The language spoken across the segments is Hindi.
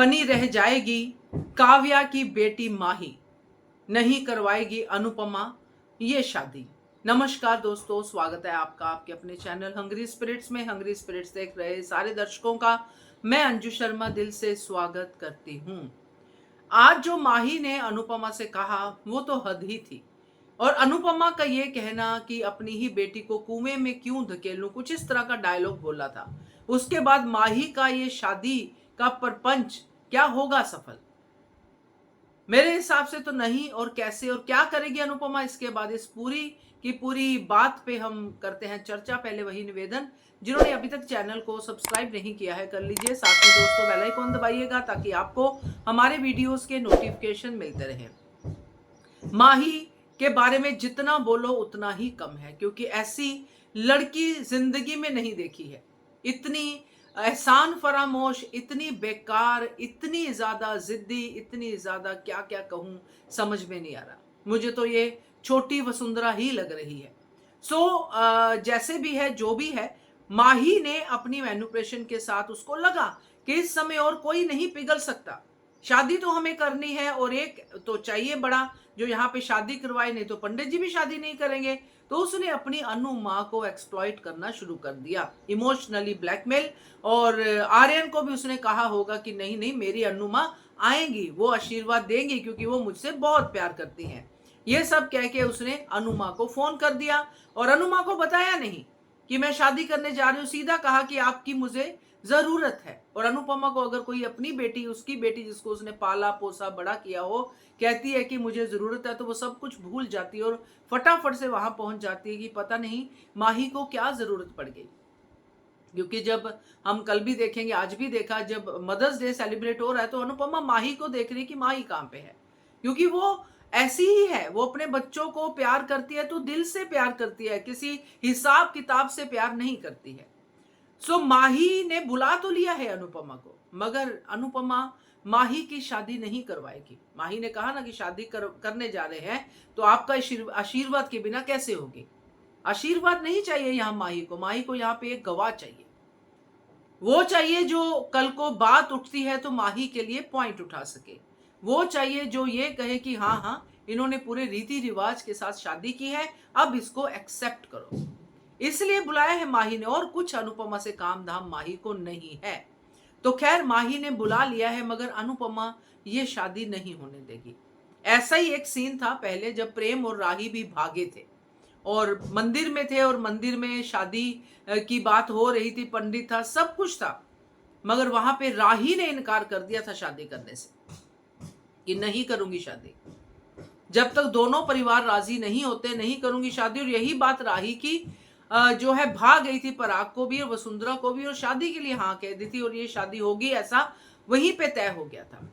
बनी रह जाएगी काव्या की बेटी माही, नहीं करवाएगी अनुपमा ये शादी। नमस्कार दोस्तों, स्वागत है आपका आपके अपने चैनल हंग्री स्पिरिट्स में। हंग्री स्पिरिट्स देख रहे सारे दर्शकों का मैं अंजू शर्मा दिल से स्वागत करती हूँ। आज जो माही ने अनुपमा से कहा वो तो हद ही थी। और अनुपमा का ये कहना कि अपनी ही बेटी को कुएं में क्यों धकेलूं, कुछ इस तरह का डायलॉग बोला था। उसके बाद माही का ये शादी का परपंच क्या होगा सफल? मेरे हिसाब से तो नहीं। और कैसे और क्या करेगी अनुपमा इसके बाद, इस पूरी की पूरी बात पे हम करते हैं चर्चा। पहले वही निवेदन, जिन्होंने अभी तक चैनल को सब्सक्राइब नहीं किया है कर लीजिए, साथ में दोस्तों बेल आइकन दबाइएगा ताकि आपको हमारे वीडियोस के नोटिफिकेशन मिलते रहे। माही के बारे में जितना बोलो उतना ही कम है, क्योंकि ऐसी लड़की जिंदगी में नहीं देखी है। इतनी एहसान फरामोश, इतनी बेकार, इतनी ज्यादा जिद्दी, इतनी ज्यादा क्या क्या कहूं समझ में नहीं आ रहा। मुझे तो ये छोटी वसुंधरा ही लग रही है। जैसे भी है जो भी है, माही ने अपनी मैनिपुलेशन के साथ उसको लगा कि इस समय और कोई नहीं पिघल सकता, शादी तो हमें करनी है और एक तो चाहिए बड़ा जो यहाँ पे शादी करवाए, नहीं तो पंडित जी भी शादी नहीं करेंगे। तो उसने अपनी अनु माँ को एक्सप्लॉइट करना शुरू कर दिया, इमोशनली ब्लैकमेल। और आर्यन को भी उसने कहा होगा कि नहीं नहीं मेरी अनु माँ आएंगी, वो आशीर्वाद देंगी क्योंकि वो मुझसे बहुत प्यार करती हैं। ये सब कह के उसने अनु माँ को फोन कर दिया और अनु माँ को बताया नहीं कि मैं शादी करने जा रही हूँ, सीधा कहा कि आपकी मुझे जरूरत है। और अनुपमा को अगर कोई अपनी बेटी, उसकी बेटी जिसको उसने पाला पोसा बड़ा किया हो, कहती है कि मुझे जरूरत है, तो वो सब कुछ भूल जाती है और फटाफट से वहां पहुंच जाती है कि पता नहीं माही को क्या जरूरत पड़ गई। क्योंकि जब हम कल भी देखेंगे, आज भी देखा, जब मदर्स डे सेलिब्रेट हो रहा है तो अनुपमा माही को देख रही कि माही कहाँ पे है, क्योंकि वो ऐसी ही है। वो अपने बच्चों को प्यार करती है तो दिल से प्यार करती है, किसी हिसाब किताब से प्यार नहीं करती है। माही ने बुला तो लिया है अनुपमा को, मगर अनुपमा माही की शादी नहीं करवाएगी। माही ने कहा ना कि शादी करने जा रहे हैं तो आपका आशीर्वाद के बिना कैसे होगी। आशीर्वाद नहीं चाहिए यहाँ माही को। माही को यहाँ पे एक गवाह चाहिए। वो चाहिए जो कल को बात उठती है तो माही के लिए पॉइंट उठा सके। वो चाहिए जो ये कहे कि हाँ हाँ इन्होंने पूरे रीति रिवाज के साथ शादी की है, अब इसको एक्सेप्ट करो। इसलिए बुलाया है माही ने, और कुछ अनुपमा से काम धाम माही को नहीं है। तो खैर माही ने बुला लिया है, मगर अनुपमा ये शादी नहीं होने देगी। ऐसा ही एक सीन था पहले जब प्रेम और राही भी भागे थे और मंदिर में थे, और मंदिर में शादी की बात हो रही थी, पंडित था, सब कुछ था, मगर वहां पे राही ने इनकार कर दिया था शादी करने से कि नहीं करूंगी शादी। जब तक दोनों परिवार राजी नहीं होते नहीं करूंगी शादी। और यही बात राही की जो है भाग गई थी पराग को भी और वसुंधरा को भी, और शादी के लिए हाँ कह दी थी और ये शादी होगी ऐसा वहीं पे तय हो गया था।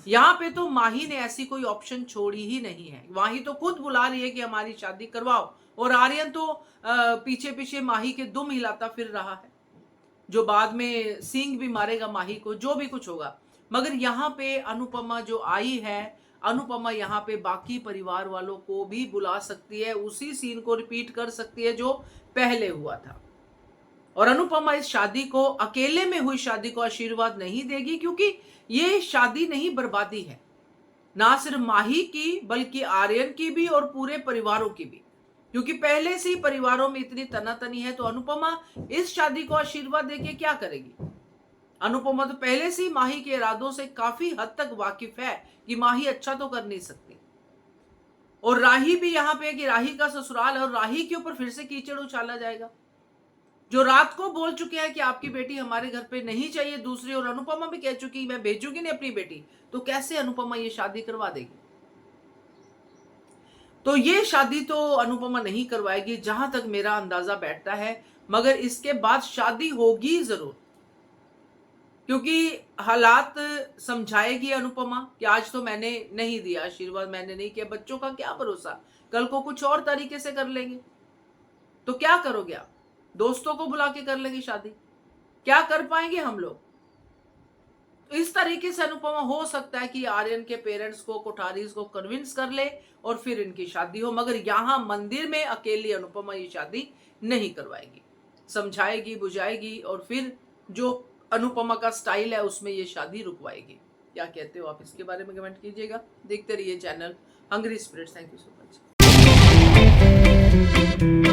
यहाँ पे तो माही ने ऐसी कोई ऑप्शन छोड़ी ही नहीं है। माही तो खुद बुला रही है कि हमारी शादी करवाओ, और आर्यन तो पीछे पीछे माही के दुम हिलाता फिर रहा है, जो बाद में सींग भी मारेगा माही को, जो भी कुछ होगा। मगर यहाँ पे अनुपमा जो आई है, अनुपमा यहाँ पे बाकी परिवार वालों को भी बुला सकती है, उसी सीन को रिपीट कर सकती है जो पहले हुआ था। और अनुपमा इस शादी को, अकेले में हुई शादी को आशीर्वाद नहीं देगी, क्योंकि ये शादी नहीं बर्बादी है, ना सिर्फ माही की बल्कि आर्यन की भी और पूरे परिवारों की भी, क्योंकि पहले से ही परिवारों में इतनी तनातनी है। तो अनुपमा इस शादी को आशीर्वाद देके क्या करेगी? अनुपमा तो पहले से ही माही के इरादों से काफी हद तक वाकिफ है कि माही अच्छा तो कर नहीं सकती। और राही भी यहाँ पे कि राही का ससुराल है और राही के ऊपर फिर से कीचड़ उछाला जाएगा, जो रात को बोल चुके हैं कि आपकी बेटी हमारे घर पे नहीं चाहिए दूसरी, और अनुपमा भी कह चुकी मैं भेजूंगी नहीं अपनी बेटी। तो कैसे अनुपमा ये शादी करवा देगी? तो ये शादी तो अनुपमा नहीं करवाएगी जहां तक मेरा अंदाजा बैठता है, मगर इसके बाद शादी होगी जरूर, क्योंकि हालात समझाएगी अनुपमा कि आज तो मैंने नहीं दिया आशीर्वाद, मैंने नहीं किया, बच्चों का क्या भरोसा, कल को कुछ और तरीके से कर लेंगे तो क्या करोगे आप? दोस्तों को बुला के कर लेंगे शादी, क्या कर पाएंगे हम लोग? तो इस तरीके से अनुपमा हो सकता है कि आर्यन के पेरेंट्स को, कोठारीज को कन्विंस कर ले और फिर इनकी शादी हो, मगर यहां मंदिर में अकेली अनुपमा ये शादी नहीं करवाएगी, समझाएगी बुझाएगी और फिर जो अनुपमा का स्टाइल है उसमें ये शादी रुकवाएगी। क्या कहते हो आप इसके बारे में कमेंट कीजिएगा। देखते रहिए channel Hungry Spirits. Thank you so much.